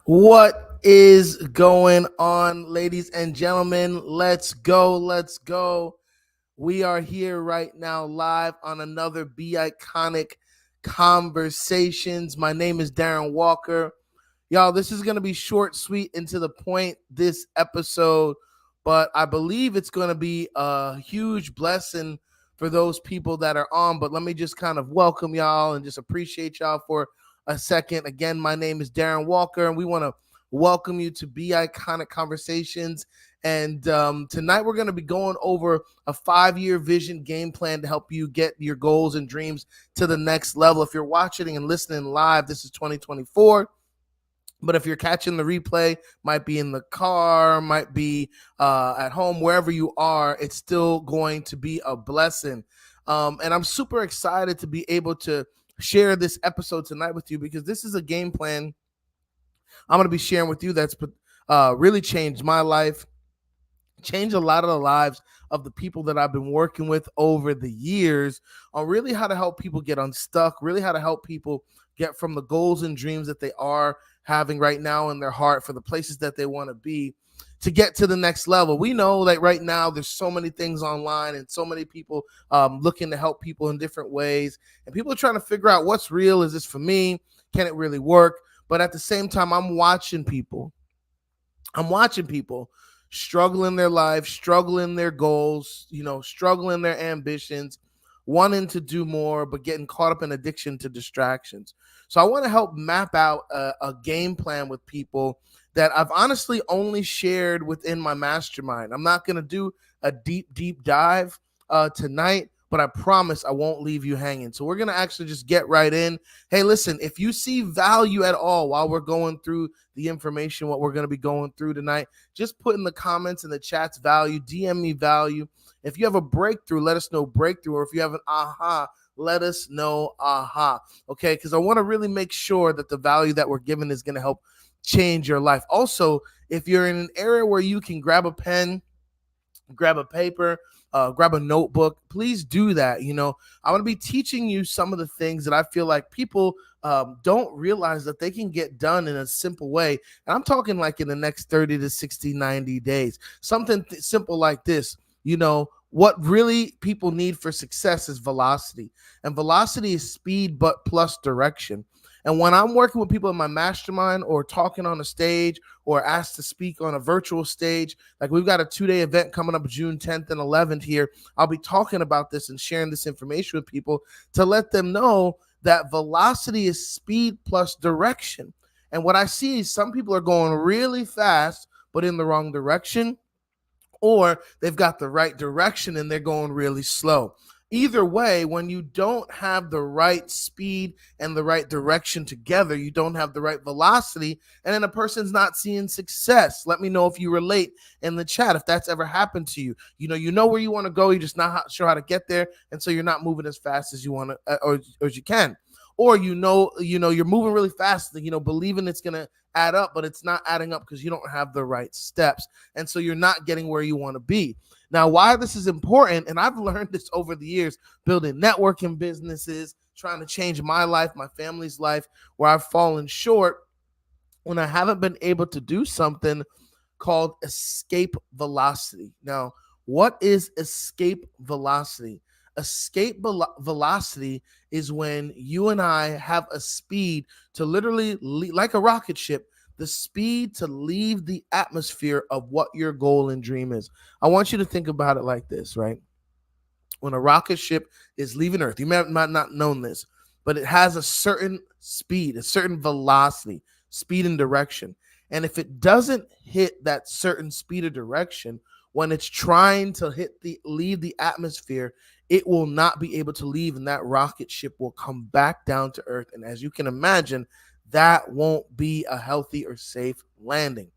What is going on, ladies and gentlemen? Let's go. Let's go. We are here right now live on another BeICONIC Conversations. My name is Derron Walker. Y'all, this is going to be short, sweet, and to the point this episode, but I believe it's going to be a huge blessing for those people that are on. But let me just kind of welcome y'all and just appreciate y'all for a second. Again, my name is Derron Walker, and we want to welcome you to BeICONIC Conversations. And tonight we're going to be going over a 5-year vision game plan to help you get your goals and dreams to the next level. If you're watching and listening live, this is 2024. But if you're catching the replay, might be in the car, might be at home, wherever you are, it's still going to be a blessing. And I'm super excited to be able to share this episode tonight with you, because this is a game plan I'm going to be sharing with you that's really changed my life, changed a lot of the lives of the people that I've been working with over the years, on really how to help people get unstuck, really how to help people get from the goals and dreams that they are having right now in their heart for the places that they want to be, to get to the next level. We know that right now there's so many things online and so many people looking to help people in different ways. And people are trying to figure out what's real. Is this for me? Can it really work? But at the same time, I'm watching people struggling their life, struggling their goals, struggling their ambitions, wanting to do more, but getting caught up in addiction to distractions. So I want to help map out a game plan with people that I've honestly only shared within my mastermind. I'm not going to do a deep dive tonight, but I promise I won't leave you hanging. So we're going to actually just get right in. Hey, listen, if you see value at all while we're going through the information, what we're going to be going through tonight, just put in the comments and the chats value, DM me value. If you have a breakthrough, let us know breakthrough. Or if you have an aha, let us know aha. Okay, because I want to really make sure that the value that we're giving is going to help change your life. Also, if you're in an area where you can grab a pen, grab a paper, grab a notebook, please do that. I'm going to be teaching you some of the things that I feel like people don't realize that they can get done in a simple way. And I'm talking like in the next 30 to 60, 90 days. Something simple like this. What really people need for success is velocity. And velocity is speed, but plus direction. And when I'm working with people in my mastermind or talking on a stage or asked to speak on a virtual stage, like we've got a 2-day event coming up June 10th and 11th here, I'll be talking about this and sharing this information with people to let them know that velocity is speed plus direction. And what I see is some people are going really fast, but in the wrong direction, or they've got the right direction and they're going really slow. Either way, when you don't have the right speed and the right direction together, you don't have the right velocity, and then a person's not seeing success. Let me know if you relate in the chat, if that's ever happened to you. You know where you want to go, you're just not sure how to get there, and so you're not moving as fast as you want to or as you can. Or you're moving really fast, believing it's going to add up, but it's not adding up because you don't have the right steps. And so you're not getting where you want to be. Now, why this is important, and I've learned this over the years, building networking businesses, trying to change my life, my family's life, where I've fallen short when I haven't been able to do something called escape velocity. Now, what is escape velocity? Escape velocity is when you and I have a speed to literally, like a rocket ship, the speed to leave the atmosphere of what your goal and dream is. I want you to think about it like this, right? When a rocket ship is leaving Earth, you might not known this, but it has a certain speed, a certain velocity, speed and direction. And if it doesn't hit that certain speed or direction, when it's trying to leave the atmosphere, it will not be able to leave, and that rocket ship will come back down to Earth. And as you can imagine, that won't be a healthy or safe landing.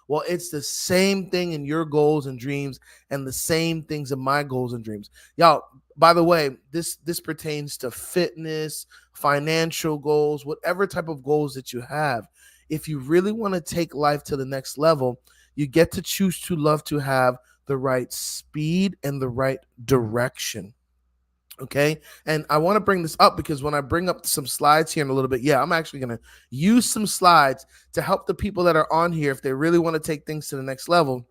Well, it's the same thing in your goals and dreams, and the same things in my goals and dreams. Y'all, by the way, this pertains to fitness, financial goals, whatever type of goals that you have. If you really want to take life to the next level, you get to choose to love to have the right speed and the right direction. Okay. And I want to bring this up because when I bring up some slides here in a little bit, I'm actually going to use some slides to help the people that are on here, if they really want to take things to the next level,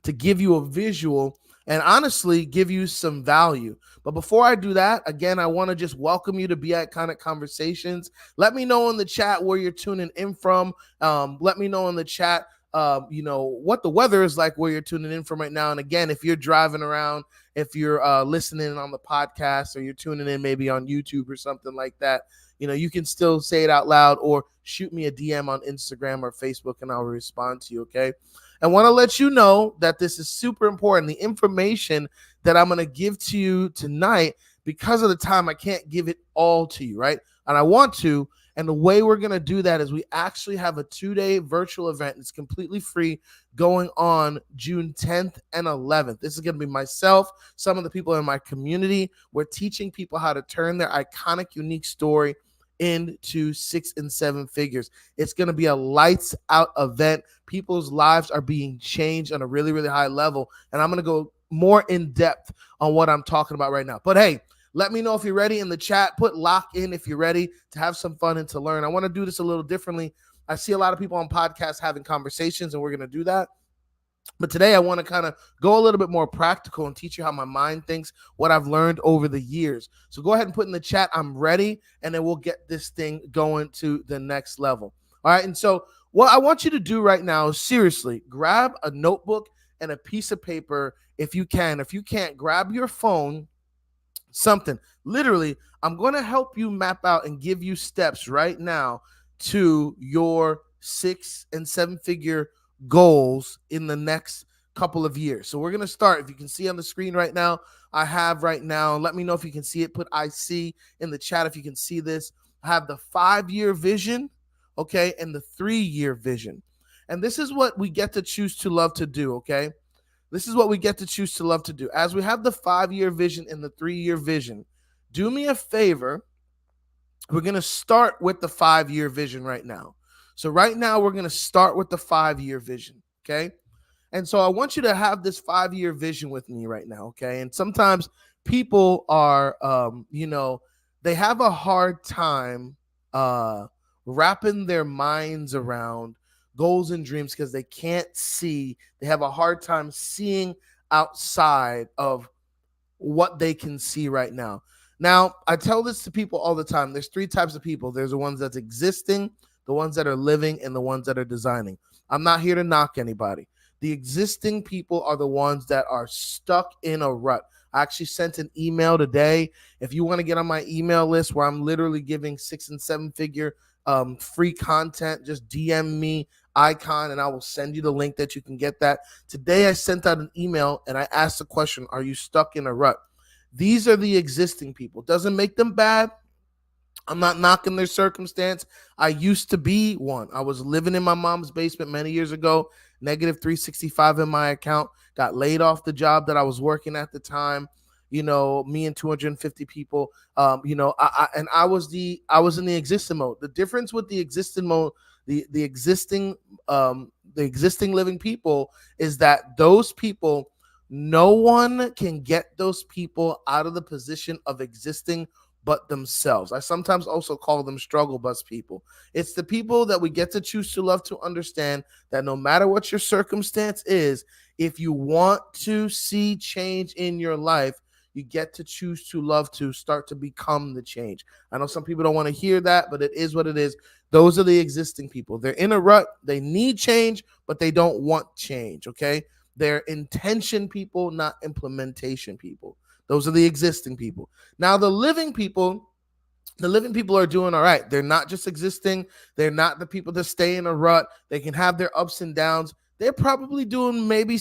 to give you a visual and honestly give you some value. But before I do that, again, I want to just welcome you to BeICONIC Conversations. Let me know in the chat where you're tuning in from. Let me know in the chat, what the weather is like where you're tuning in from right now. And again, if you're driving around, if you're listening on the podcast, or you're tuning in maybe on YouTube or something like that, you can still say it out loud or shoot me a DM on Instagram or Facebook and I'll respond to you, okay? I want to let you know that this is super important. The information that I'm going to give to you tonight, because of the time, I can't give it all to you, right? And I want to. And the way we're going to do that is we actually have a 2-day virtual event. It's completely free, going on June 10th and 11th. This is going to be myself, some of the people in my community. We're teaching people how to turn their iconic, unique story into 6 and 7 figures. It's going to be a lights out event. People's lives are being changed on a really, really high level. And I'm going to go more in depth on what I'm talking about right now. But hey, let me know if you're ready in the chat. Put lock in if you're ready to have some fun and to learn. I want to do this a little differently. I see a lot of people on podcasts having conversations, and we're going to do that. But today I want to kind of go a little bit more practical and teach you how my mind thinks, what I've learned over the years. So go ahead and put in the chat, I'm ready, and then we'll get this thing going to the next level. All right. And so what I want you to do right now is seriously grab a notebook and a piece of paper if you can. If you can't, grab your phone, something. Literally, I'm going to help you map out and give you steps right now to your 6 and 7 figure goals in the next couple of years. So we're going to start. If you can see on the screen right now, I have right now, let me know if you can see it. Put IC in the chat if you can see this. I have the 5-year vision, okay, and the 3-year vision. And this is what we get to choose to love to do, okay? This is what we get to choose to love to do. As we have the 5-year vision and the 3-year vision, do me a favor. We're going to start with the 5-year vision right now. So right now, we're going to start with the 5-year vision, okay? And so I want you to have this 5-year vision with me right now, okay? And sometimes people are, they have a hard time wrapping their minds around goals and dreams because they can't see. They have a hard time seeing outside of what they can see right now. Now, I tell this to people all the time. There's 3 types of people. There's the ones that's existing, the ones that are living, and the ones that are designing. I'm not here to knock anybody. The existing people are the ones that are stuck in a rut. I actually sent an email today. If you want to get on my email list where I'm literally giving 6 and 7 figure free content, just DM me Icon and I will send you the link that you can get that. Today I sent out an email and I asked the question, are you stuck in a rut? These are the existing people. Doesn't make them bad. I'm not knocking their circumstance. I used to be one. I was living in my mom's basement many years ago, negative 365 in my account, got laid off the job that I was working at the time. Me and 250 people, I was in the existing mode. The difference with the existing mode, the existing living people is that those people, no one can get those people out of the position of existing but themselves. I sometimes also call them struggle bus people. It's the people that we get to choose to love to understand that no matter what your circumstance is, if you want to see change in your life, you get to choose to love to start to become the change. I know some people don't want to hear that, but it is what it is. Those are the existing people. They're in a rut. They need change, but they don't want change, okay? They're intention people, not implementation people. Those are the existing people. Now, the living people are doing all right. They're not just existing. They're not the people that stay in a rut. They can have their ups and downs. They're probably doing maybe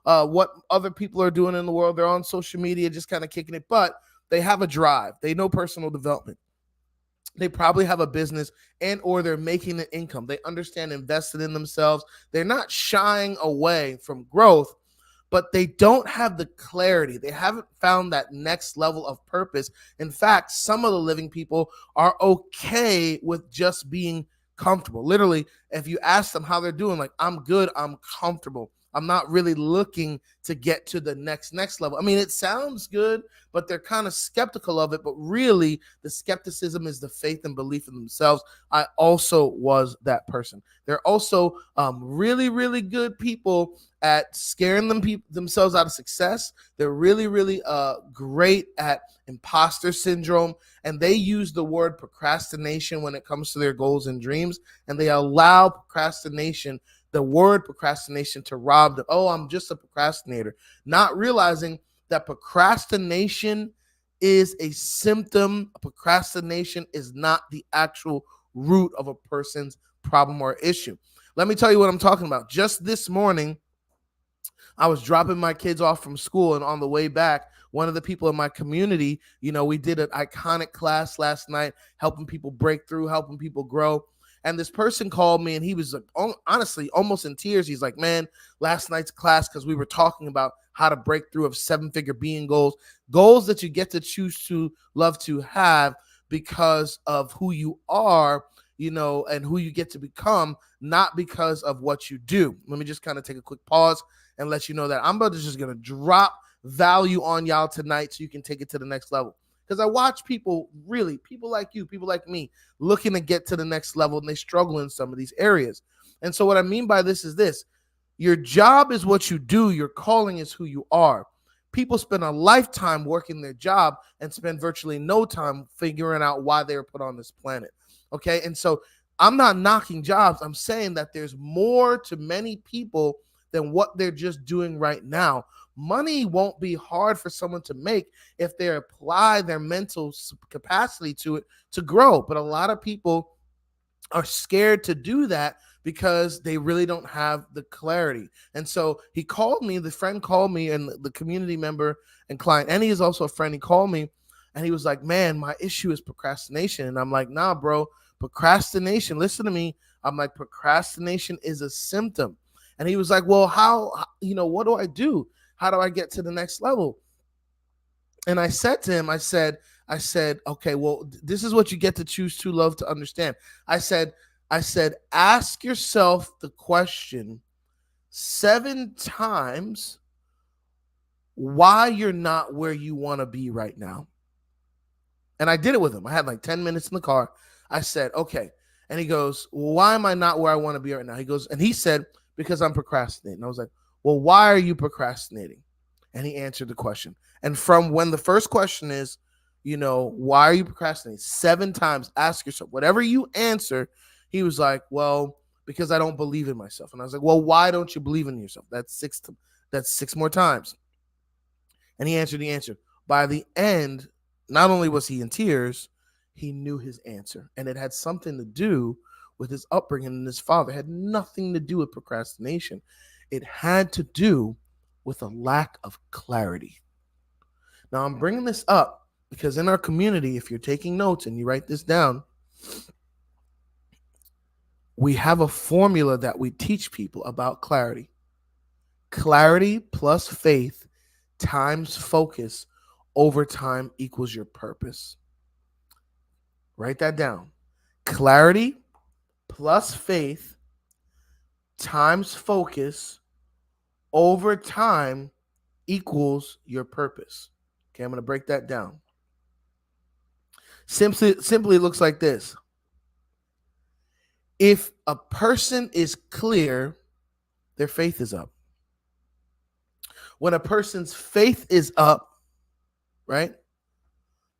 what other people are doing in the world. They're on social media just kind of kicking it, but they have a drive. They know personal development. They probably have a business and or they're making an income. They understand investing in themselves. They're not shying away from growth, but they don't have the clarity. They haven't found that next level of purpose. In fact, some of the living people are okay with just being comfortable. Literally, if you ask them how they're doing, like, I'm good, I'm comfortable. I'm not really looking to get to the next level. I mean, it sounds good, but they're kind of skeptical of it. But really, the skepticism is the faith and belief in themselves. I also was that person. They're also really, really good people at scaring themselves out of success. They're really, really great at imposter syndrome, and they use the word procrastination when it comes to their goals and dreams, and they allow the word procrastination to rob them. Oh, I'm just a procrastinator, not realizing that procrastination is a symptom. Procrastination is not the actual root of a person's problem or issue. Let me tell you what I'm talking about. Just this morning, I was dropping my kids off from school, and on the way back, one of the people in my community, we did an iconic class last night, helping people break through, helping people grow. And this person called me, and he was honestly almost in tears. He's like, man, last night's class, because we were talking about how to break through of 7-figure being goals that you get to choose to love to have because of who you are, and who you get to become, not because of what you do. Let me just kind of take a quick pause and let you know that I'm just going to drop value on y'all tonight so you can take it to the next level. Because I watch people like you, people like me, looking to get to the next level, and they struggle in some of these areas. And so what I mean by this is this: your job is what you do. Your calling is who you are. People spend a lifetime working their job and spend virtually no time figuring out why they were put on this planet. Okay. And so I'm not knocking jobs. I'm saying that there's more to many people than what they're just doing right now. Money won't be hard for someone to make if they apply their mental capacity to it to grow. But a lot of people are scared to do that because they really don't have the clarity. And so he called me, the friend called me, and the community member and client, and he is also a friend. He called me and he was like, man, my issue is procrastination. And I'm like, nah, bro, procrastination, listen to me. I'm like, procrastination is a symptom. And he was like, well, how, what do I do? How do I get to the next level? And I said to him, I said, okay, well, this is what you get to choose to love to understand. I said, ask yourself the question 7 times why you're not where you want to be right now. And I did it with him. I had like 10 minutes in the car. I said, okay. And he goes, well, why am I not where I want to be right now? He said, because I'm procrastinating. I was like, well, why are you procrastinating? And he answered the question. And from when the first question is, why are you procrastinating? 7 times, ask yourself, whatever you answer, he was like, well, because I don't believe in myself. And I was like, well, why don't you believe in yourself? That's 6 more times. And he answered the answer. By the end, not only was he in tears, he knew his answer. And it had something to do with his upbringing and his father. It had nothing to do with procrastination. It had to do with a lack of clarity. Now, I'm bringing this up because in our community, if you're taking notes and you write this down, we have a formula that we teach people about clarity. Clarity plus faith times focus over time equals your purpose. Write that down. Clarity plus faith times focus over time equals your purpose. Okay, I'm going to break that down. Simply looks like this. If a person is clear, their faith is up. When a person's faith is up, right?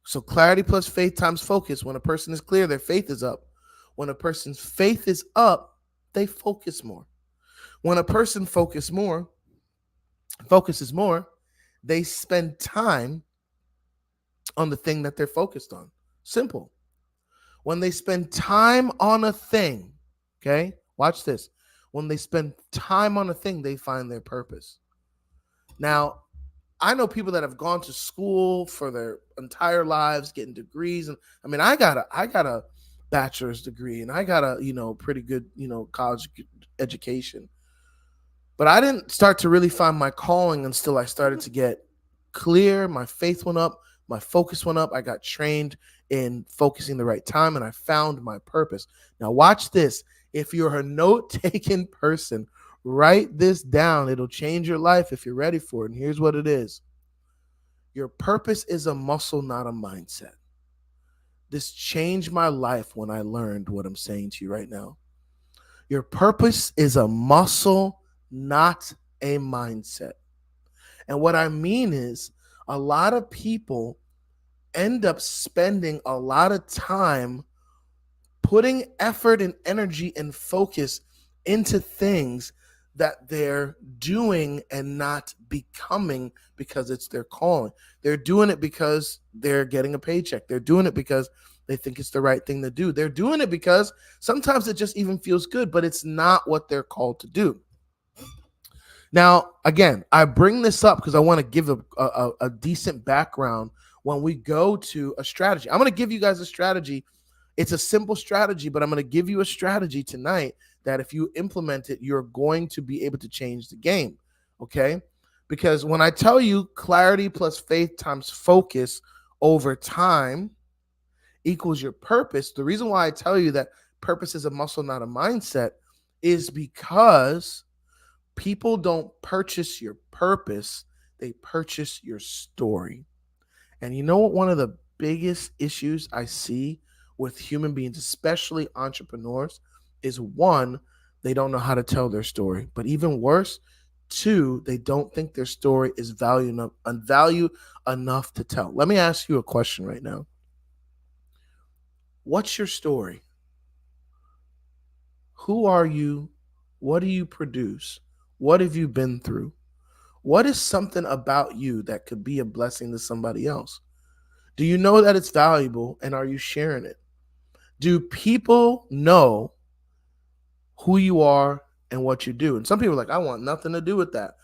So clarity plus faith times focus. When a person is clear, their faith is up. When a person's faith is up, they focus more. When a person focuses more, they spend time on the thing that they're focused on. Simple. When they spend time on a thing, okay, watch this. When they spend time on a thing, they find their purpose. Now, I know people that have gone to school for their entire lives, getting degrees. And I mean, I got a bachelor's degree and I got a, pretty good, college education. But I didn't start to really find my calling until I started to get clear. My faith went up. My focus went up. I got trained in focusing the right time and I found my purpose. Now watch this. If you're a note-taking person, Write this down. It'll change your life if you're ready for it. And here's what it is. Your purpose is a muscle, not a mindset. This changed my life when I learned what I'm saying to you right now. Your purpose is a muscle, not a mindset. And what I mean is, a lot of people end up spending a lot of time putting effort and energy and focus into things that they're doing and not becoming because it's their calling. They're doing it because they're getting a paycheck. They're doing it because they think it's the right thing to do. They're doing it because sometimes it just even feels good, but it's not what they're called to do. Now, again, I bring this up because I want to give a decent background when we go to a strategy. I'm going to give you guys a strategy. It's a simple strategy, but I'm going to give you a strategy tonight that if you implement it, you're going to be able to change the game, okay? Because when I tell you clarity plus faith times focus over time equals your purpose, the reason why I tell you that purpose is a muscle, not a mindset, is because people don't purchase your purpose, they purchase your story. And you know what one of the biggest issues I see with human beings, especially entrepreneurs, is one, they don't know how to tell their story. But even worse, two, they don't think their story is value enough to tell. Let me ask you a question right now. What's your story? Who are you? What do you produce? What have you been through? What is something about you that could be a blessing to somebody else? Do you know that it's valuable, and are you sharing it? Do people know who you are and what you do? And some people are like, I want nothing to do with that.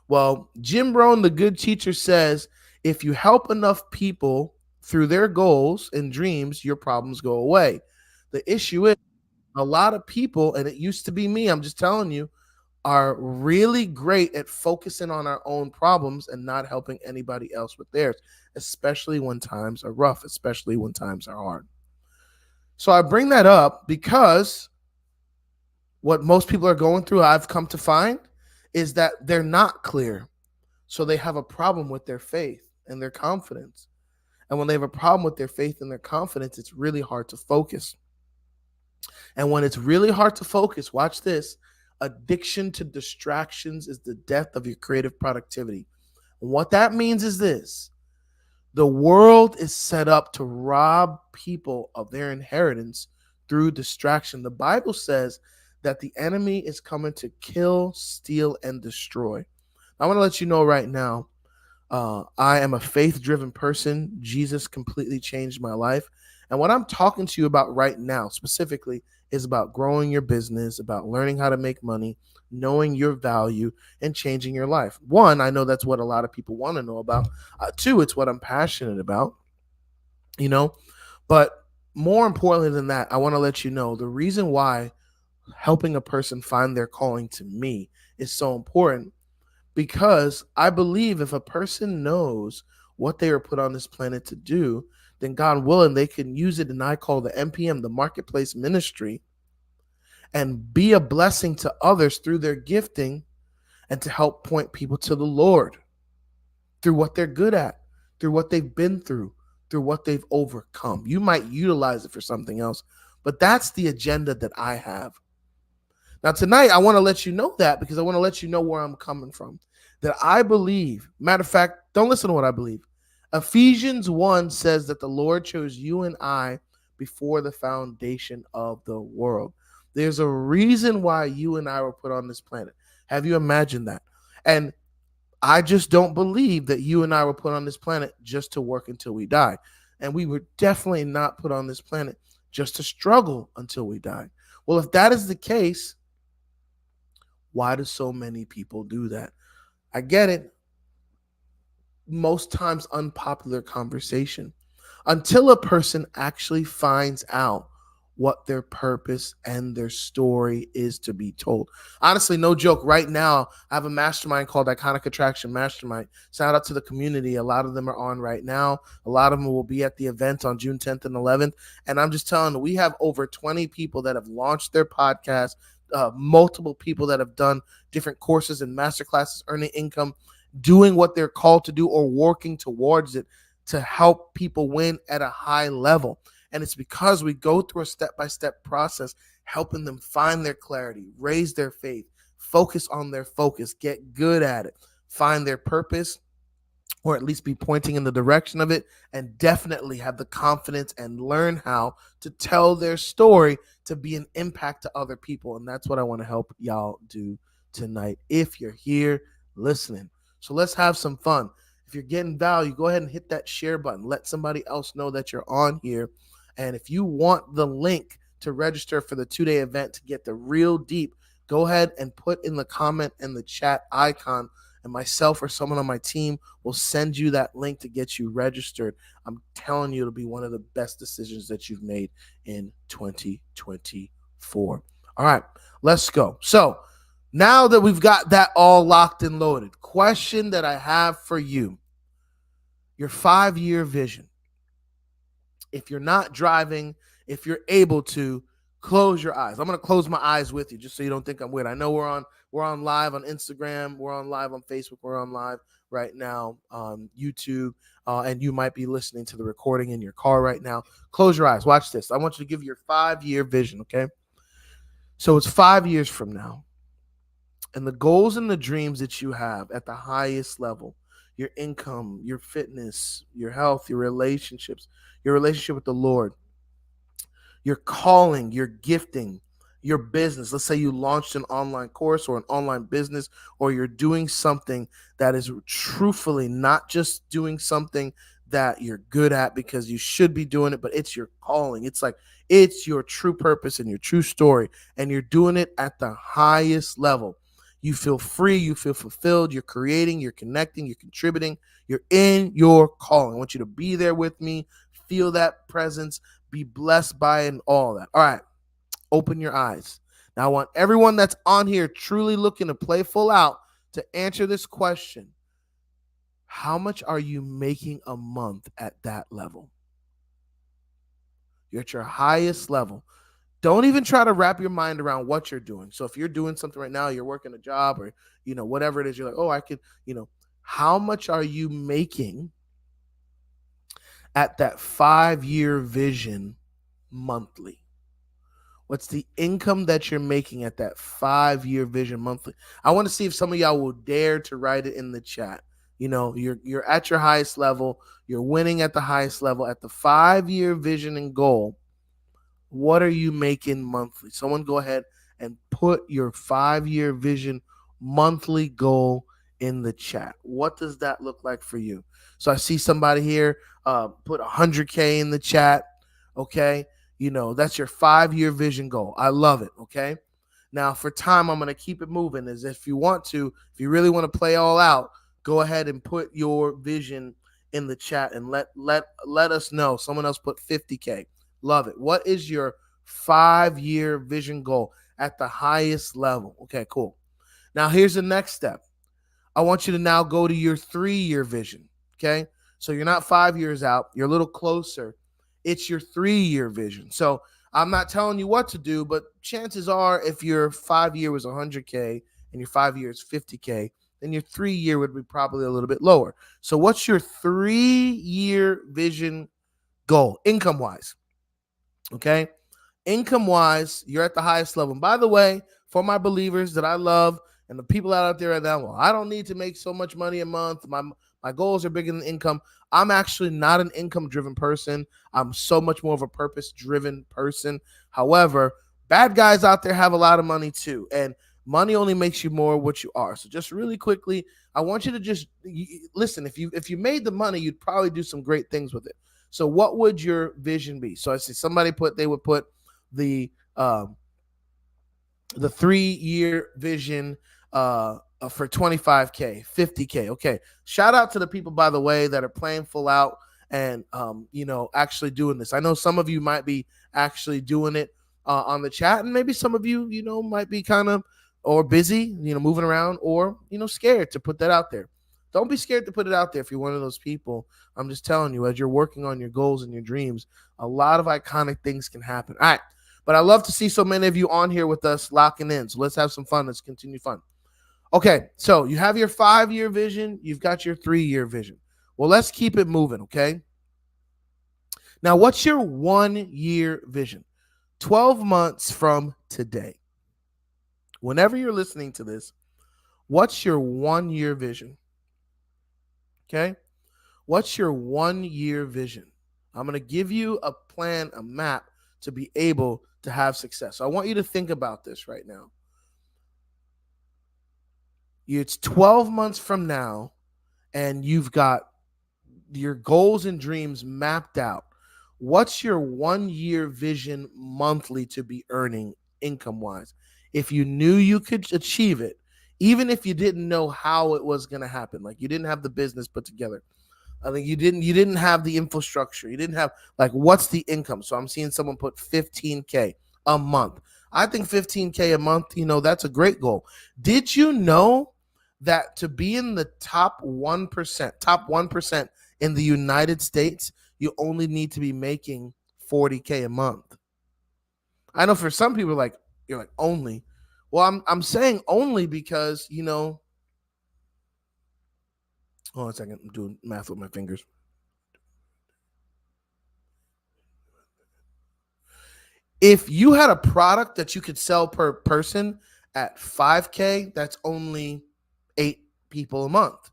Well, Jim Rohn, the good teacher, says if you help enough people through their goals and dreams, your problems go away. The issue is a lot of people, and it used to be me, I'm just telling you, are really great at focusing on our own problems and not helping anybody else with theirs, especially when times are rough, especially when times are hard. So I bring that up because what most people are going through, I've come to find, is that they're not clear. So they have a problem with their faith and their confidence. And when they have a problem with their faith and their confidence, it's really hard to focus. And when it's really hard to focus, watch this, addiction to distractions is the death of your creative productivity. And what that means is this. The world is set up to rob people of their inheritance through distraction. The Bible says that the enemy is coming to kill, steal, and destroy. I want to let you know right now, I am a faith-driven person. Jesus completely changed my life. And what I'm talking to you about right now specifically is about growing your business, about learning how to make money, knowing your value, and changing your life. One, I know that's what a lot of people want to know about. Two, it's what I'm passionate about, But more importantly than that, I want to let you know the reason why helping a person find their calling to me is so important, because I believe if a person knows what they were put on this planet to do, then God willing, they can use it, and I call the MPM, the Marketplace Ministry, and be a blessing to others through their gifting and to help point people to the Lord through what they're good at, through what they've been through what they've overcome. You might utilize it for something else, but that's the agenda that I have. Now, tonight, I want to let you know that because I want to let you know where I'm coming from. That I believe, matter of fact, don't listen to what I believe. Ephesians 1 says that the Lord chose you and I before the foundation of the world. There's a reason why you and I were put on this planet. Have you imagined that? And I just don't believe that you and I were put on this planet just to work until we die. And we were definitely not put on this planet just to struggle until we die. Well, if that is the case, why do so many people do that? I get it. Most times unpopular conversation until a person actually finds out what their purpose and their story is to be told. Honestly, no joke. Right now, I have a mastermind called Iconic Attraction Mastermind. Shout out to the community. A lot of them are on right now. A lot of them will be at the event on June 10th and 11th. And I'm just telling you, we have over 20 people that have launched their podcast, multiple people that have done different courses and masterclasses, earning income, doing what they're called to do or working towards it to help people win at a high level. And it's because we go through a step-by-step process, helping them find their clarity, raise their faith, focus on their focus, get good at it, find their purpose, or at least be pointing in the direction of it, and definitely have the confidence and learn how to tell their story to be an impact to other people. And that's what I want to help y'all do tonight if you're here listening. So let's have some fun. If you're getting value, go ahead and hit that share button. Let somebody else know that you're on here. And if you want the link to register for the 2-day event to get the real deep, go ahead and put in the comment and the chat icon, and myself or someone on my team will send you that link to get you registered. I'm telling you, it'll be one of the best decisions that you've made in 2024. All right, let's go. So now that we've got that all locked and loaded, question that I have for you, your 5-year vision. If you're not driving, if you're able to, close your eyes. I'm going to close my eyes with you just so you don't think I'm weird. I know we're on live on Instagram, we're on live on Facebook, we're on live right now on YouTube, and you might be listening to the recording in your car right now. Close your eyes. Watch this. I want you to give your 5-year vision, okay? So it's 5 years from now, and the goals and the dreams that you have at the highest level, your income, your fitness, your health, your relationships, your relationship with the Lord, your calling, your gifting, your business. Let's say you launched an online course or an online business, or you're doing something that is truthfully not just doing something that you're good at because you should be doing it, but it's your calling. It's like it's your true purpose and your true story, and you're doing it at the highest level. You feel free, you feel fulfilled, you're creating, you're connecting, you're contributing, you're in your calling. I want you to be there with me, feel that presence, be blessed by it and all that. All right, open your eyes. Now I want everyone that's on here truly looking to play full out to answer this question. How much are you making a month at that level? You're at your highest level. Don't even try to wrap your mind around what you're doing. So if you're doing something right now, you're working a job or, whatever it is, you're like, oh, I could, how much are you making at that 5-year vision monthly? What's the income that you're making at that 5-year vision monthly? I want to see if some of y'all will dare to write it in the chat. You're at your highest level. You're winning at the highest level at the 5-year vision and goal. What are you making monthly? Someone go ahead and put your 5-year vision monthly goal in the chat. What does that look like for you? So I see somebody here put 100K in the chat. Okay. That's your 5-year vision goal. I love it. Okay. Now for time, I'm going to keep it moving. As if you want to, if you really want to play all out, go ahead and put your vision in the chat and let us know. Someone else put 50K. Love it. What is your 5-year vision goal at the highest level? Okay, cool. Now here's the next step. I want you to now go to your 3-year vision. Okay. So you're not 5 years out. You're a little closer. It's your 3-year vision. So I'm not telling you what to do, but chances are if your 5-year was 100K and your 5 years 50K, then your 3-year would be probably a little bit lower. So what's your 3-year vision goal income-wise? Okay. Income-wise, you're at the highest level. And by the way, for my believers that I love and the people out there that, well, I don't need to make so much money a month. My goals are bigger than income. I'm actually not an income-driven person. I'm so much more of a purpose-driven person. However, bad guys out there have a lot of money too. And money only makes you more what you are. So just really quickly, I want you to just listen. If you made the money, you'd probably do some great things with it. So what would your vision be? So I see somebody they would put the 3-year vision for 25K, 50K. Okay. Shout out to the people, by the way, that are playing full out and, actually doing this. I know some of you might be actually doing it on the chat, and maybe some of you, might be kind of or busy, moving around or, scared to put that out there. Don't be scared to put it out there if you're one of those people. I'm just telling you, as you're working on your goals and your dreams, a lot of iconic things can happen. All right. But I love to see so many of you on here with us locking in. So let's have some fun. Let's continue fun. Okay, so you have your 5-year vision. You've got your 3-year vision. Well, let's keep it moving, okay? Now, what's your 1-year vision? 12 months from today. Whenever you're listening to this, what's your 1-year vision? Okay? What's your 1-year vision? I'm going to give you a plan, a map to be able to have success. So I want you to think about this right now. It's 12 months from now, and you've got your goals and dreams mapped out. What's your 1-year vision monthly to be earning income-wise? If you knew you could achieve it, even if you didn't know how it was going to happen, like you didn't have the business put together, I think you didn't have the infrastructure, you didn't have, like, what's the income? So I'm seeing someone put $15K a month. I think $15K a month, that's a great goal. Did you know that to be in the top 1% in the United States, you only need to be making $40K a month? I know for some people, you're like, only. Well, I'm saying only because, hold on a second, I'm doing math with my fingers. If you had a product that you could sell per person at $5K, that's only 8 people a month.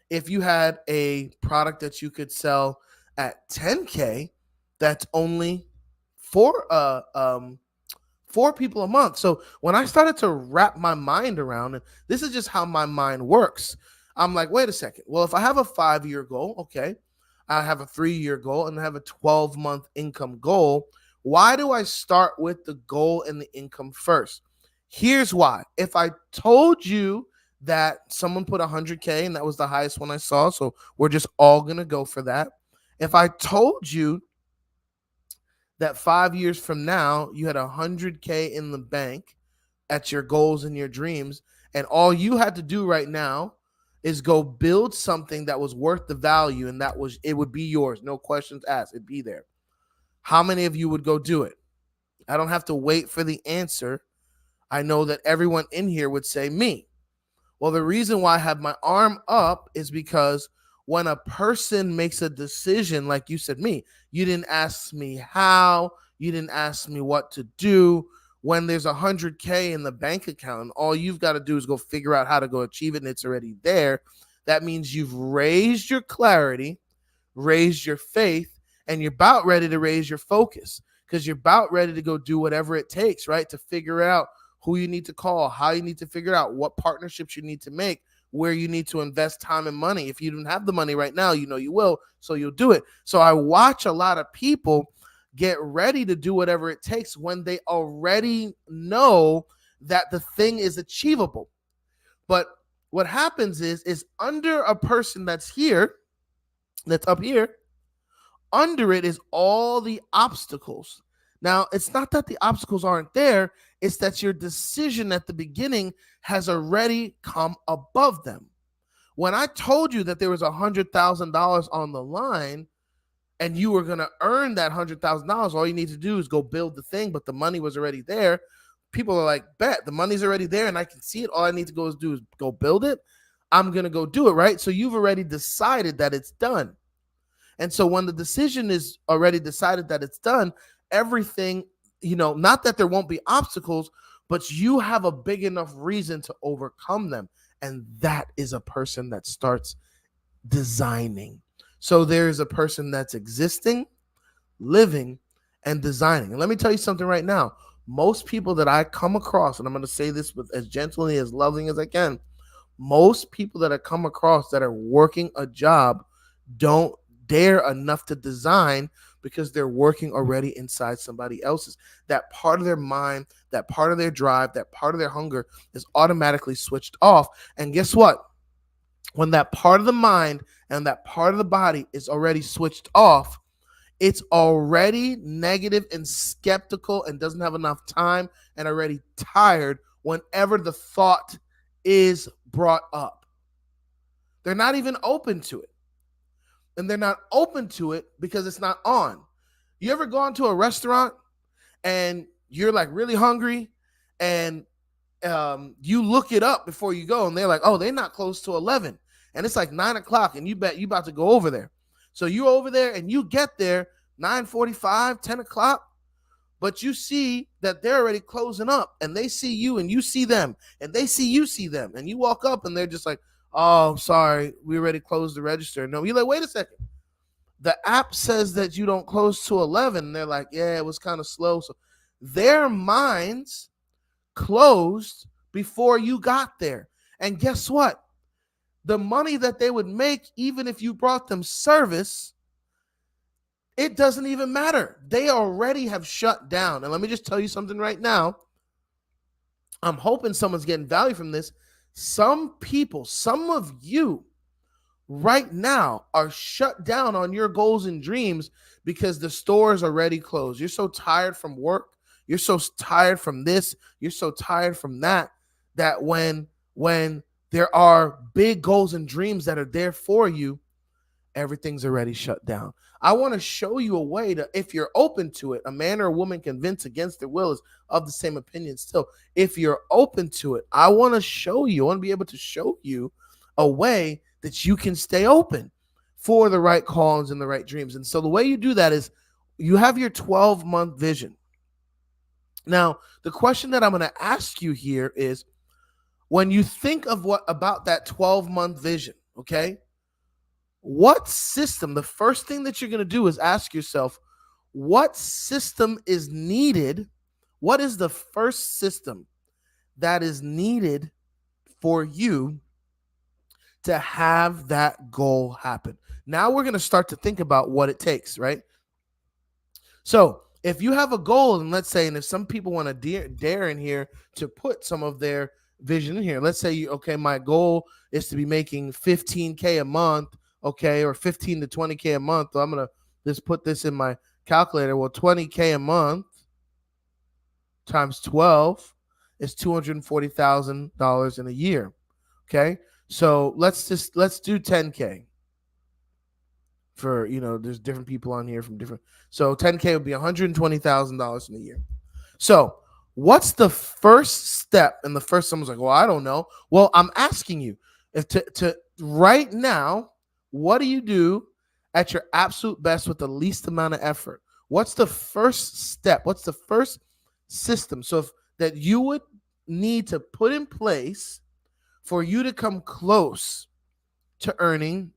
If you had a product that you could sell at $10K, that's only 4 people a month. So when I started to wrap my mind around it, this is just how my mind works. I'm like, wait a second. Well, if I have a 5-year goal, okay, I have a 3-year goal, and I have a 12-month income goal. Why do I start with the goal and the income first? Here's why. If I told you that someone put 100K and that was the highest one I saw, so we're just all going to go for that. If I told you that 5 years from now, you had 100K in the bank at your goals and your dreams, and all you had to do right now is go build something that was worth the value, and it would be yours. No questions asked. It'd be there. How many of you would go do it? I don't have to wait for the answer. I know that everyone in here would say me. Well, the reason why I have my arm up is because when a person makes a decision, like you said, me, you didn't ask me how, you didn't ask me what to do. When there's 100K in the bank account, all you've got to do is go figure out how to go achieve it, and it's already there. That means you've raised your clarity, raised your faith, and you're about ready to raise your focus, because you're about ready to go do whatever it takes, right? To figure out who you need to call, how you need to figure out what partnerships you need to make, where you need to invest time and money. If you don't have the money right now, you will, so you'll do it. So I watch a lot of people get ready to do whatever it takes when they already know that the thing is achievable. But what happens is under a person that's here, that's up here, under it is all the obstacles. Now, it's not that the obstacles aren't there, it's that your decision at the beginning has already come above them. When I told you that there was $100,000 on the line and you were going to earn that $100,000, all you need to do is go build the thing, but the money was already there. People are like, bet, the money's already there and I can see it. All I need to do is go build it. I'm going to go do it, right? So you've already decided that it's done. And so when the decision is already decided that it's done, everything, not that there won't be obstacles, but you have a big enough reason to overcome them. And that is a person that starts designing. So there is a person that's existing, living, and designing. And let me tell you something right now. Most people that I come across, and I'm going to say this with as gently, as loving as I can, most people that I come across that are working a job don't dare enough to design, because they're working already inside somebody else's. That part of their mind, that part of their drive, that part of their hunger is automatically switched off. And guess what? When that part of the mind and that part of the body is already switched off, it's already negative and skeptical and doesn't have enough time and already tired whenever the thought is brought up. They're not even open to it. And they're not open to it because it's not on. You ever gone to a restaurant and you're like really hungry, and you look it up before you go, and they're like, oh, they're not close to 11, and it's like 9 o'clock, and you bet you about to go over there. So you're over there, and you get there 9:45, 10 o'clock, but you see that they're already closing up, and they see you, and you see them, and they see you see them, and you walk up, and they're just like, oh, sorry, we already closed the register. No, you're like, wait a second. The app says that you don't close to 11. And they're like, yeah, it was kind of slow. So their minds closed before you got there. And guess what? The money that they would make, even if you brought them service, it doesn't even matter. They already have shut down. And let me just tell you something right now. I'm hoping someone's getting value from this. Some people, some of you right now are shut down on your goals and dreams because the stores are already closed. You're so tired from work. You're so tired from this. You're so tired from that, that when there are big goals and dreams that are there for you, everything's already shut down. I want to show you a way to, if you're open to it, a man or a woman convinced against their will is of the same opinion still. If you're open to it, I want to show you, I want to be able to show you a way that you can stay open for the right callings and the right dreams. And so the way you do that is you have your 12-month vision. Now, the question that I'm going to ask you here is, when you think of what about that 12-month vision, okay, what system, the first thing that you're going to do is ask yourself, what system is needed? What is the first system that is needed for you to have that goal happen? Now we're going to start to think about what it takes, right? So if you have a goal, and let's say, and if some people want to dare in here to put some of their vision in here, let's say, okay, my goal is to be making $15K a month, okay, or 15 to 20K a month. So I'm going to just put this in my calculator. Well, 20K a month times 12 is $240,000 in a year. Okay. So let's do 10K for, there's different people on here from different. So 10K would be $120,000 in a year. So what's the first step? And the first, someone's like, well, I don't know. Well, I'm asking you if to right now, what do you do at your absolute best with the least amount of effort? What's the first step? What's the first system? So that you would need to put in place for you to come close to earning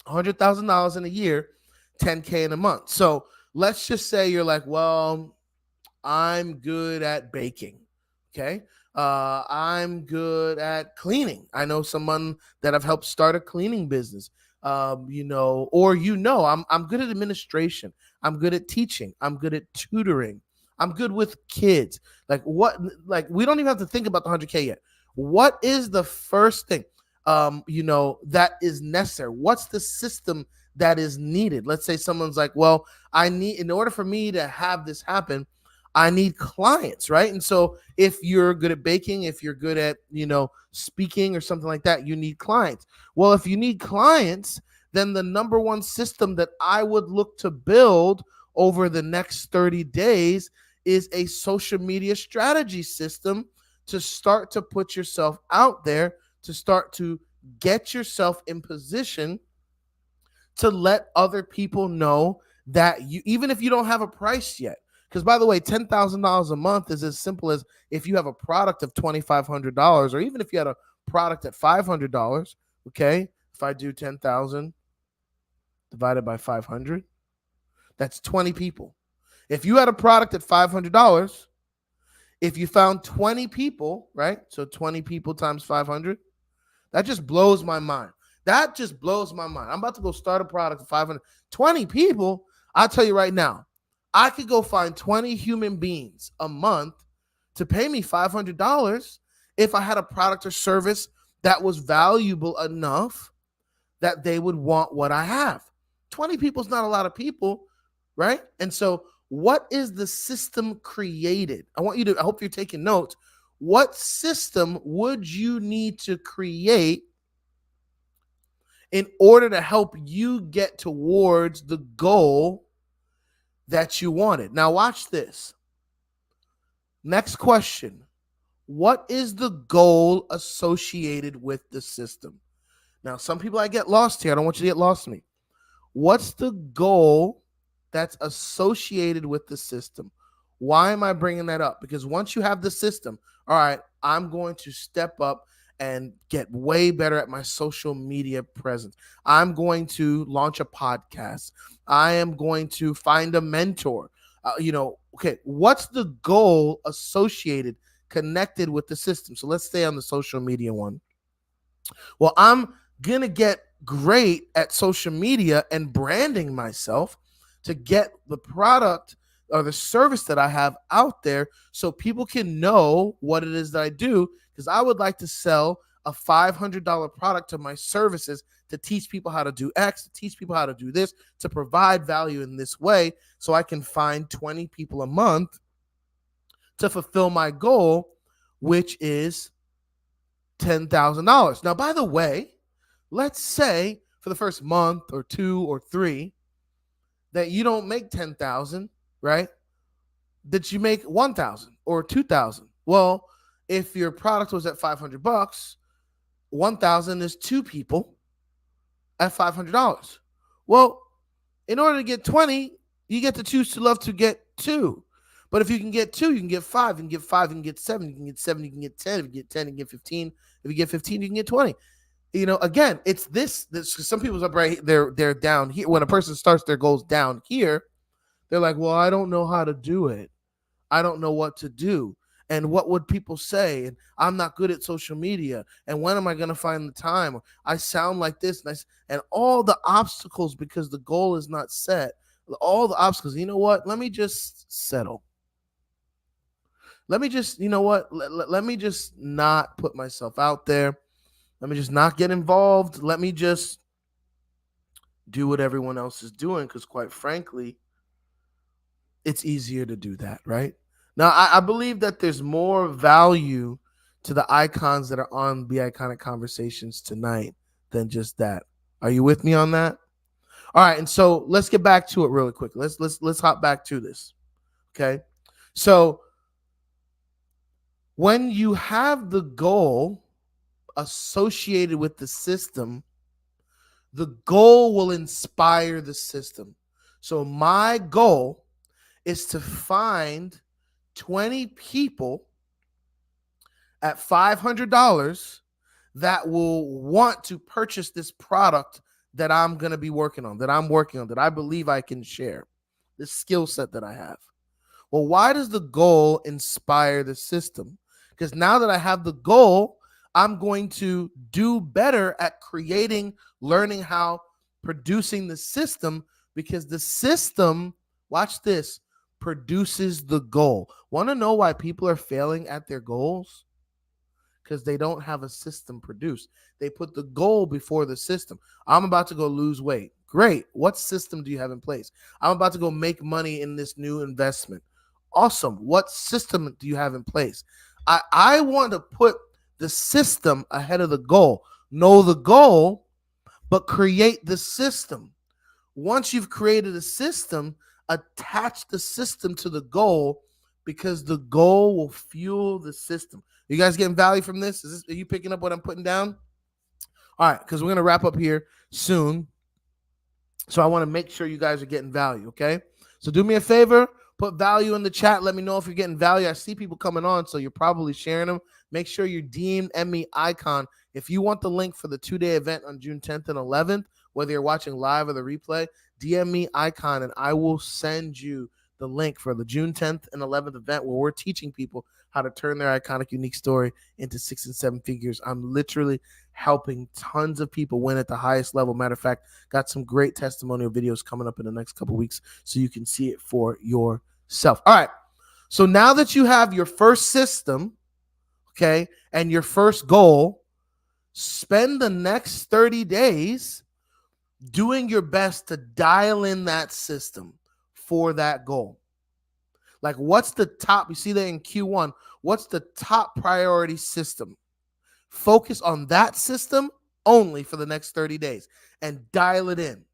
$100,000 in a year, 10K in a month. So let's just say you're like, well, I'm good at baking. Okay. I'm good at cleaning. I know someone that I've helped start a cleaning business. I'm good at administration. I'm good at teaching. I'm good at tutoring. I'm good with kids. We don't even have to think about the 100K yet. What is the first thing, that is necessary? What's the system that is needed? Let's say someone's like, well, in order for me to have this happen, I need clients, right? And so if you're good at baking, if you're good at, speaking or something like that, you need clients. Well, if you need clients, then the number one system that I would look to build over the next 30 days is a social media strategy system to start to put yourself out there, to start to get yourself in position to let other people know that you, even if you don't have a price yet. Because, by the way, $10,000 a month is as simple as if you have a product of $2,500, or even if you had a product at $500, okay? If I do 10,000 divided by 500, that's 20 people. If you had a product at $500, if you found 20 people, right? So 20 people times 500, that just blows my mind. That just blows my mind. I'm about to go start a product at 500. 20 people, I'll tell you right now, I could go find 20 human beings a month to pay me $500 if I had a product or service that was valuable enough that they would want what I have. 20 people is not a lot of people, right? And so what is the system created? I hope you're taking notes. What system would you need to create in order to help you get towards the goal that you wanted? Now watch this. Next question. What is the goal associated with the system? Now, some people I get lost here. I don't want you to get lost in me. What's the goal that's associated with the system? Why am I bringing that up? Because once you have the system, all right, I'm going to step up and get way better at my social media presence. I'm going to launch a podcast. I am going to find a mentor. Okay, what's the goal associated, connected with the system? So let's stay on the social media one. Well, I'm going to get great at social media and branding myself to get the product or the service that I have out there so people can know what it is that I do, because I would like to sell a $500 product to my services to teach people how to do X, to teach people how to do this, to provide value in this way so I can find 20 people a month to fulfill my goal, which is $10,000. Now, by the way, let's say for the first month or 2 or 3 that you don't make 10,000, right? That you make 1,000 or 2,000. Well, if your product was at $500, 1,000 is 2 people at $500. Well, in order to get 20, you get to choose to love to get 2. But if you can get 2, you can get 5. You can get 5, you can get 7. You can get 7, you can get 10. If you get 10, you can get 15. If you get 15, you can get 20. Again, it's this some people's up right, they're down here. When a person starts their goals down here, they're like, well, I don't know how to do it. I don't know what to do. And what would people say? And I'm not good at social media. And when am I going to find the time? Or I sound like this. And all the obstacles, because the goal is not set. All the obstacles. You know what? Let me just settle. Let me just, let me just not put myself out there. Let me just not get involved. Let me just do what everyone else is doing, because quite frankly, it's easier to do that, right? Now, I believe that there's more value to the icons that are on BeICONIC Conversations tonight than just that. Are you with me on that? All right, and so let's get back to it really quick. Let's hop back to this. Okay? So when you have the goal associated with the system, the goal will inspire the system. So my goal is to find 20 people at $500 that will want to purchase this product that I'm going to be working on, that I believe I can share, this skill set that I have. Well, why does the goal inspire the system? Because now that I have the goal, I'm going to do better at creating, learning how, producing the system, because the system, watch this, produces the goal. Want to know why people are failing at their goals? Because they don't have a system produced. They put the goal before the system. I'm about to go lose weight. Great. What system do you have in place? I'm about to go make money in this new investment. Awesome. What system do you have in place? I want to put the system ahead of the goal. Know the goal, but create the system. Once you've created a system, attach the system to the goal, because the goal will fuel the system. You guys getting value from this? Are you picking up what I'm putting down? All right, because we're going to wrap up here soon. So I want to make sure you guys are getting value, okay? So do me a favor, put value in the chat. Let me know if you're getting value. I see people coming on, so you're probably sharing them. Make sure you DM me Icon. If you want the link for the 2-day event on June 10th and 11th, whether you're watching live or the replay, DM me Icon, and I will send you the link for the June 10th and 11th event where we're teaching people how to turn their iconic, unique story into 6 and 7 figures. I'm literally helping tons of people win at the highest level. Matter of fact, got some great testimonial videos coming up in the next couple of weeks so you can see it for yourself. All right. So now that you have your first system, okay, and your first goal, spend the next 30 days doing your best to dial in that system for that goal. Like, what's the top? You see that in Q1. What's the top priority system? Focus on that system only for the next 30 days and dial it in.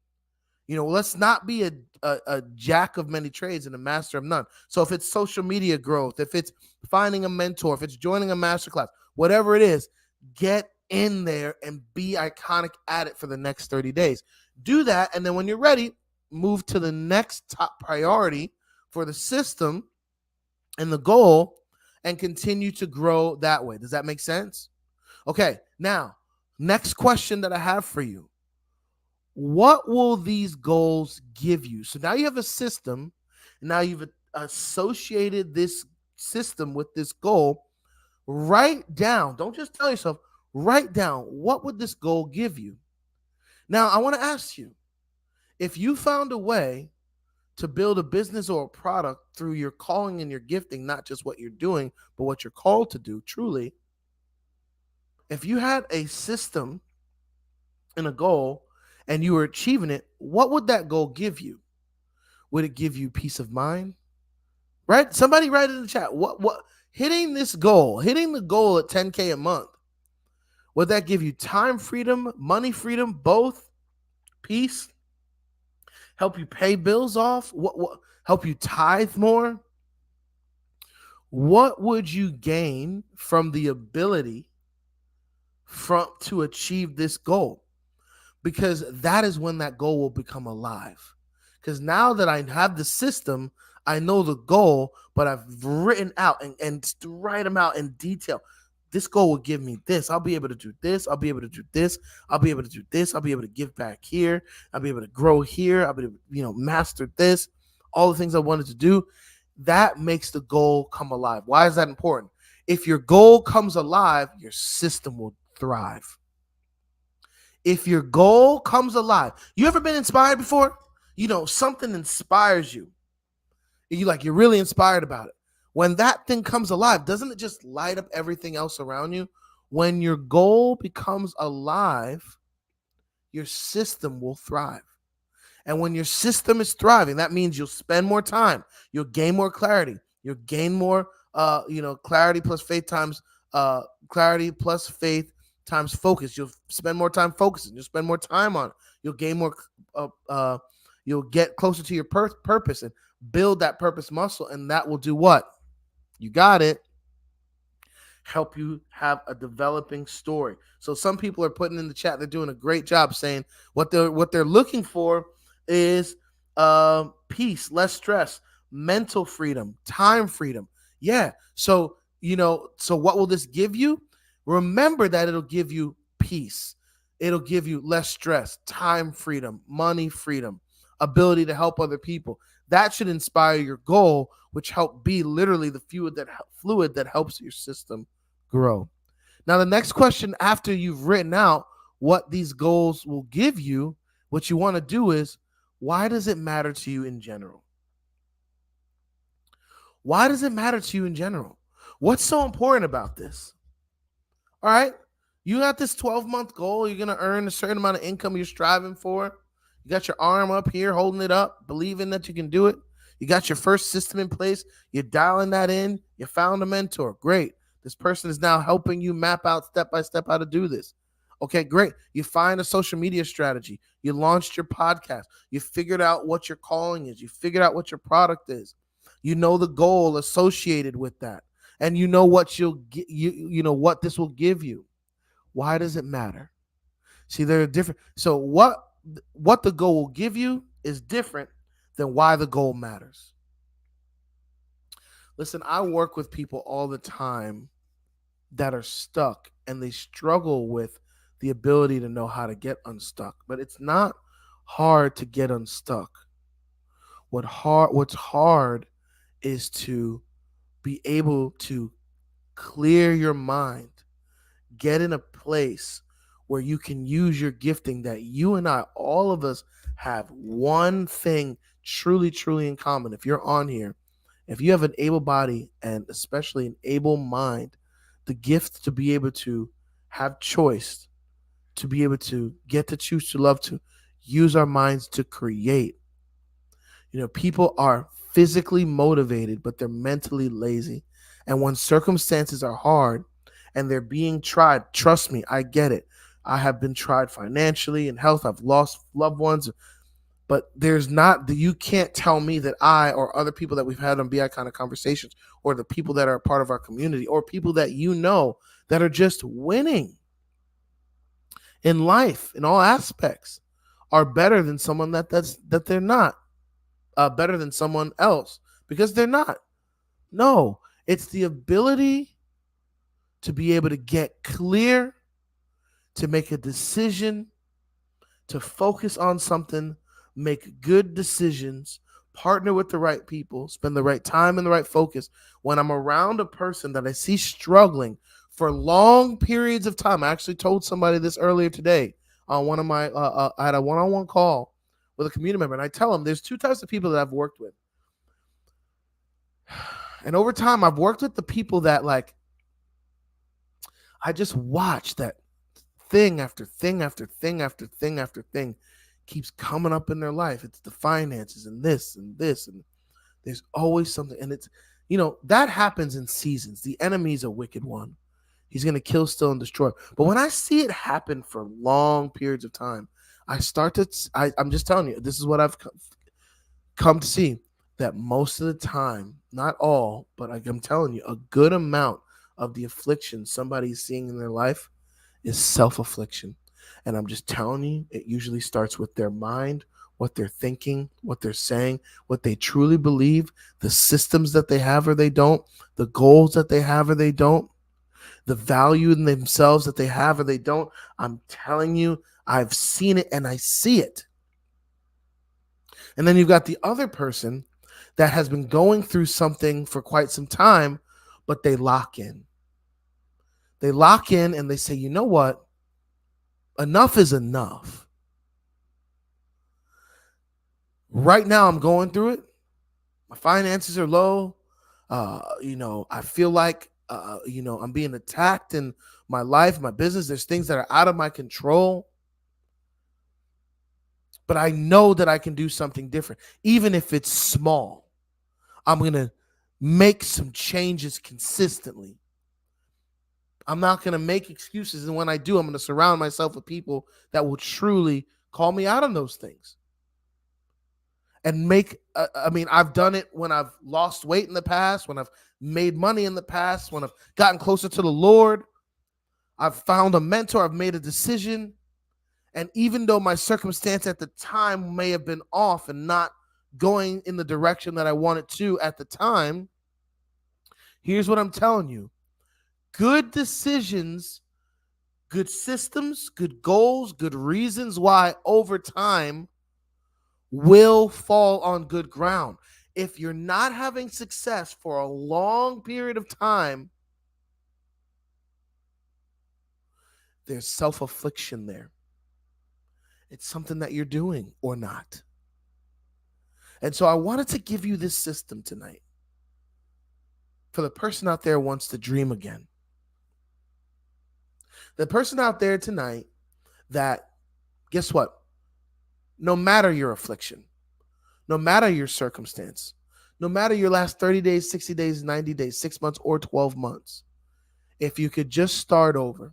Let's not be a jack of many trades and a master of none. So if it's social media growth, if it's finding a mentor, if it's joining a masterclass, whatever it is, get in there and be iconic at it for the next 30 days. Do that. And then when you're ready, move to the next top priority for the system and the goal and continue to grow that way. Does that make sense? Okay. Now, next question that I have for you. What will these goals give you? So now you have a system. Now you've associated this system with this goal. Write down, don't just tell yourself, write down, what would this goal give you? Now, I want to ask you, if you found a way to build a business or a product through your calling and your gifting, not just what you're doing, but what you're called to do, truly, if you had a system and a goal and you were achieving it, what would that goal give you? Would it give you peace of mind? Right? Somebody write in the chat. What hitting the goal at 10K a month, would that give you time freedom, money freedom, both, peace, help you pay bills off, what help you tithe more? What would you gain from the ability to achieve this goal? Because that is when that goal will become alive. Because now that I have the system, I know the goal, but I've written out and write them out in detail. This goal will give me this. I'll be able to do this. I'll be able to do this. I'll be able to do this. I'll be able to give back here. I'll be able to grow here. I'll be able to, master this. All the things I wanted to do. That makes the goal come alive. Why is that important? If your goal comes alive, your system will thrive. If your goal comes alive, you ever been inspired before? Something inspires you. You're really inspired about it. When that thing comes alive, doesn't it just light up everything else around you? When your goal becomes alive, your system will thrive. And when your system is thriving, that means you'll spend more time. You'll gain more clarity. You'll gain more, clarity plus faith times focus. You'll spend more time focusing. You'll spend more time on it. You'll gain more, you'll get closer to your purpose and build that purpose muscle. And that will do what? You got it. Help you have a developing story. So some people are putting in the chat, they're doing a great job saying what they're looking for is peace, less stress, mental freedom, time freedom. Yeah. So what will this give you? Remember that it'll give you peace. It'll give you less stress, time freedom, money freedom, ability to help other people. That should inspire your goal, which help be literally the fluid that helps your system grow. Now, the next question after you've written out what these goals will give you, what you want to do is, why does it matter to you in general? Why does it matter to you in general? What's so important about this? All right, you got this 12-month goal. You're going to earn a certain amount of income you're striving for. You got your arm up here, holding it up, believing that you can do it. You got your first system in place. You're dialing that in. You found a mentor. Great. This person is now helping you map out step by step how to do this. Okay, great. You find a social media strategy. You launched your podcast. You figured out what your calling is. You figured out what your product is. You know the goal associated with that. And you know what what this will give you. Why does it matter? See, they're different. So what the goal will give you is different than why the goal matters. Listen, I work with people all the time that are stuck and they struggle with the ability to know how to get unstuck. But it's not hard to get unstuck. What's hard is to be able to clear your mind, get in a place where you can use your gifting that you and I, all of us, have one thing truly, truly in common. If you're on here, if you have an able body and especially an able mind, the gift to be able to have choice, to be able to get to choose to love, to use our minds to create. People are physically motivated, but they're mentally lazy. And when circumstances are hard and they're being tried, trust me, I get it. I have been tried financially and health. I've lost loved ones. But there's not, you can't tell me that I or other people that we've had on BeICONIC Conversations, or the people that are a part of our community, or people that you know that are just winning in life in all aspects, are better than someone that they're not, better than someone else, because they're not. No, it's the ability to be able to get clear, to make a decision, to focus on something, make good decisions, partner with the right people, spend the right time and the right focus. When I'm around a person that I see struggling for long periods of time, I actually told somebody this earlier today on one of my, I had a one-on-one call with a community member, and I tell them there's two types of people that I've worked with. And over time, I've worked with the people that, like, I just watch that thing after thing after thing after thing after thing keeps coming up in their life. It's the finances and this and this, and there's always something. And it's, that happens in seasons. The enemy's a wicked one. He's going to kill, steal, and destroy. But when I see it happen for long periods of time, I'm just telling you, this is what I've come to see, that most of the time, not all, but I'm telling you, a good amount of the affliction somebody's seeing in their life is self-affliction. And I'm just telling you, it usually starts with their mind, what they're thinking, what they're saying, what they truly believe, the systems that they have or they don't, the goals that they have or they don't, the value in themselves that they have or they don't. I'm telling you, I've seen it and I see it. And then you've got the other person that has been going through something for quite some time, but they lock in. They lock in and they say, you know what? Enough is enough. Right now, I'm going through it. My finances are low. I feel like, I'm being attacked in my life, my business. There's things that are out of my control. But I know that I can do something different. Even if it's small, I'm going to make some changes consistently. I'm not going to make excuses. And when I do, I'm going to surround myself with people that will truly call me out on those things. And I've done it when I've lost weight in the past, when I've made money in the past, when I've gotten closer to the Lord. I've found a mentor. I've made a decision. And even though my circumstance at the time may have been off and not going in the direction that I wanted to at the time, here's what I'm telling you. Good decisions, good systems, good goals, good reasons why over time will fall on good ground. If you're not having success for a long period of time, there's self-affliction there. It's something that you're doing or not. And so I wanted to give you this system tonight for the person out there who wants to dream again. The person out there tonight that, guess what? No matter your affliction, no matter your circumstance, no matter your last 30 days, 60 days, 90 days, 6 months, or 12 months, if you could just start over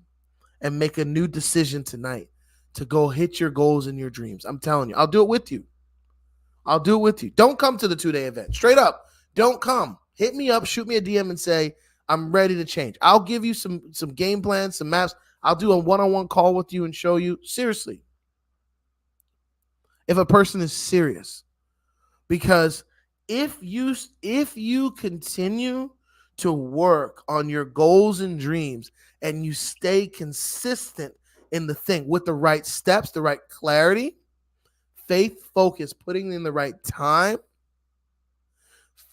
and make a new decision tonight to go hit your goals and your dreams, I'm telling you, I'll do it with you. I'll do it with you. Don't come to the 2-day event. Straight up, don't come. Hit me up, shoot me a DM and say, I'm ready to change. I'll give you some game plans, some maps. I'll do a one-on-one call with you and show you. Seriously. If a person is serious. Because if you continue to work on your goals and dreams and you stay consistent in the thing with the right steps, the right clarity, faith, focus, putting in the right time,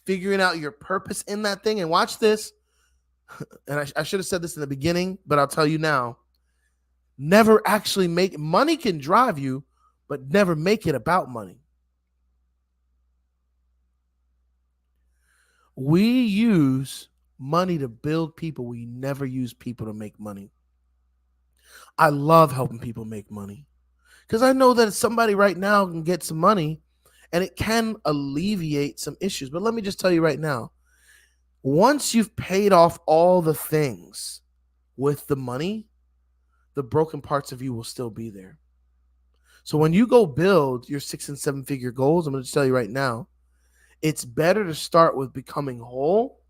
figuring out your purpose in that thing, and watch this. And I should have said this in the beginning, but I'll tell you now. Never actually make money can drive you, but never make it about money. We use money to build people. We never use people to make money. I love helping people make money because I know that somebody right now can get some money and it can alleviate some issues. But let me just tell you right now, once you've paid off all the things with the money, the broken parts of you will still be there. So when you go build your 6 and 7 figure goals, I'm going to tell you right now, it's better to start with becoming whole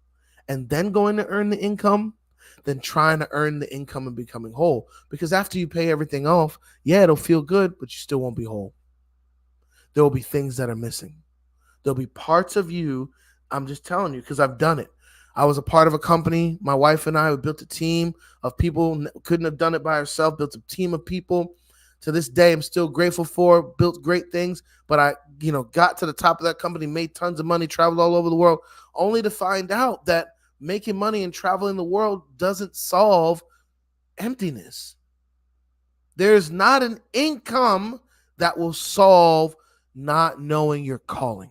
and then going to earn the income than trying to earn the income and becoming whole. Because after you pay everything off, yeah, it'll feel good, but you still won't be whole. There will be things that are missing. There'll be parts of you, I'm just telling you, because I've done it. I was a part of a company. My wife and I built a team of people, couldn't have done it by herself, built a team of people. To this day, I'm still grateful for, built great things, but I, got to the top of that company, made tons of money, traveled all over the world, only to find out that making money and traveling the world doesn't solve emptiness. There's not an income that will solve not knowing your calling.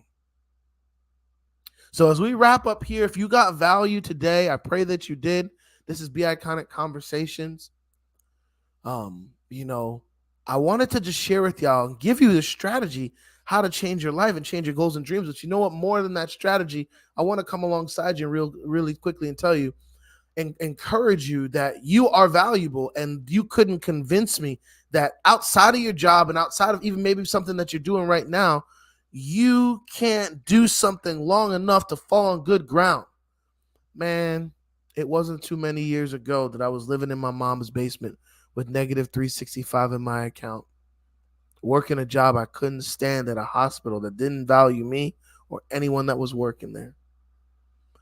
So as we wrap up here, if you got value today, I pray that you did. This is BeICONIC Conversations. I wanted to just share with y'all and give you the strategy how to change your life and change your goals and dreams. But you know what? More than that strategy, I want to come alongside you really quickly and tell you and encourage you that you are valuable, and you couldn't convince me that outside of your job and outside of even maybe something that you're doing right now, you can't do something long enough to fall on good ground. Man, it wasn't too many years ago that I was living in my mom's basement with negative 365 in my account, working a job I couldn't stand at a hospital that didn't value me or anyone that was working there.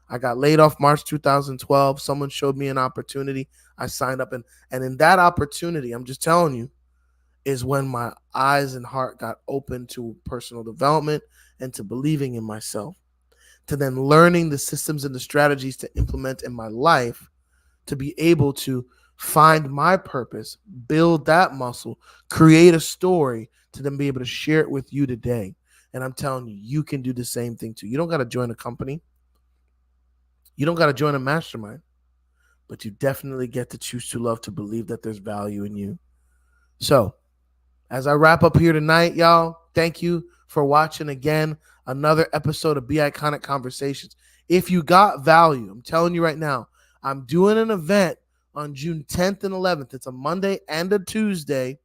I got laid off March 2012. Someone showed me an opportunity. I signed up, and in that opportunity, I'm just telling you, is when my eyes and heart got open to personal development and to believing in myself, to then learning the systems and the strategies to implement in my life to be able to find my purpose, build that muscle, create a story to then be able to share it with you today. And I'm telling you, you can do the same thing too. You don't got to join a company. You don't got to join a mastermind, but you definitely get to choose to love, to believe that there's value in you. So as I wrap up here tonight, y'all, thank you for watching again another episode of BeICONIC Conversations. If you got value, I'm telling you right now, I'm doing an event on June 10th and 11th. It's a Monday and a Tuesday.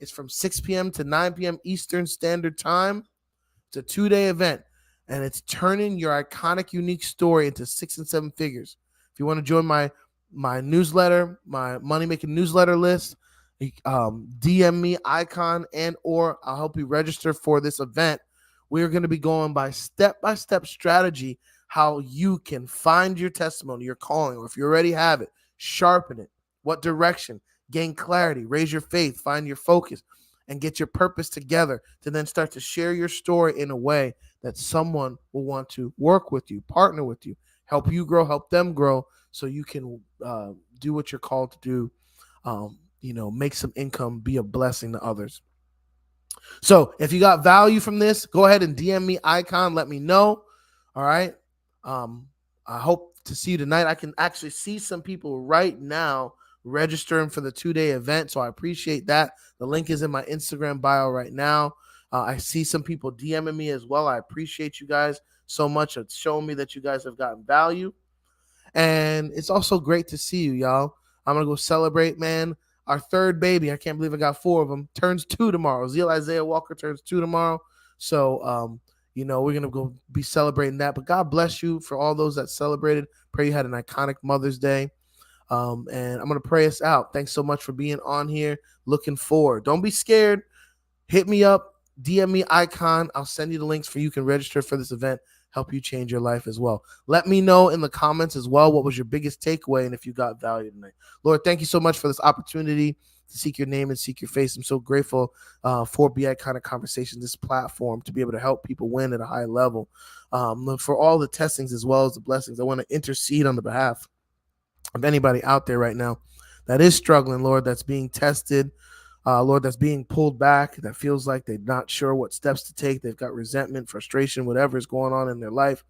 It's from 6 p.m. to 9 p.m. Eastern Standard Time. It's a 2-day event, and it's turning your iconic, unique story into 6 and 7 figures. If you want to join my newsletter, my money-making newsletter list, DM me Icon, and or I'll help you register for this event. We're going to be going by step-by-step strategy how you can find your testimony, your calling, or if you already have it, sharpen it, what direction, gain clarity, raise your faith, find your focus, and get your purpose together to then start to share your story in a way that someone will want to work with you, partner with you, help you grow, help them grow, so you can do what you're called to do. Make some income, be a blessing to others. So if you got value from this, go ahead and DM me Icon. Let me know. All right. I hope to see you tonight. I can actually see some people right now registering for the 2-day event, so I appreciate that. The link is in my Instagram bio right now. I see some people DMing me as well. I appreciate you guys so much. It's showing me that you guys have gotten value. And it's also great to see you, y'all. I'm going to go celebrate, man. Our third baby, I can't believe I got 4 of them, turns 2 tomorrow. Zeal Isaiah Walker turns 2 tomorrow. So, we're going to go be celebrating that. But God bless you for all those that celebrated. Pray you had an iconic Mother's Day. And I'm going to pray us out. Thanks so much for being on here. Looking forward. Don't be scared. Hit me up. DM me Icon. I'll send you the links for you can register for this event. Help you change your life as well. Let me know in the comments as well what was your biggest takeaway and if you got value tonight. Lord, thank you so much for this opportunity to seek your name and seek your face. I'm so grateful for BeICONIC Conversations, this platform, to be able to help people win at a high level. For all the testings as well as the blessings, I want to intercede on the behalf of anybody out there right now that is struggling, Lord, that's being tested, Lord, that's being pulled back, that feels like they're not sure what steps to take. They've got resentment, frustration, whatever is going on in their life.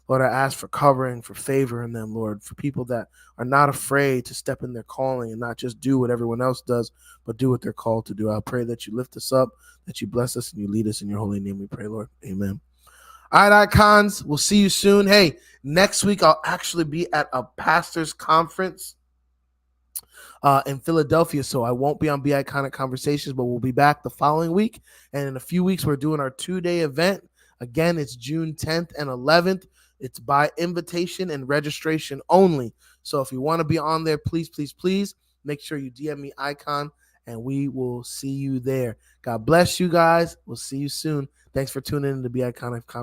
Lord, I ask for covering, for favor in them, Lord, for people that are not afraid to step in their calling and not just do what everyone else does, but do what they're called to do. I pray that you lift us up, that you bless us, and you lead us in your holy name. We pray, Lord. Amen. All right, icons, we'll see you soon. Hey, next week I'll actually be at a pastor's conference in Philadelphia. So I won't be on BeICONIC Conversations, but we'll be back the following week. And in a few weeks, we're doing our 2-day event. Again, it's June 10th and 11th. It's by invitation and registration only. So if you want to be on there, please, please, please make sure you DM me Icon, and we will see you there. God bless you guys. We'll see you soon. Thanks for tuning in to BeICONIC Conversations.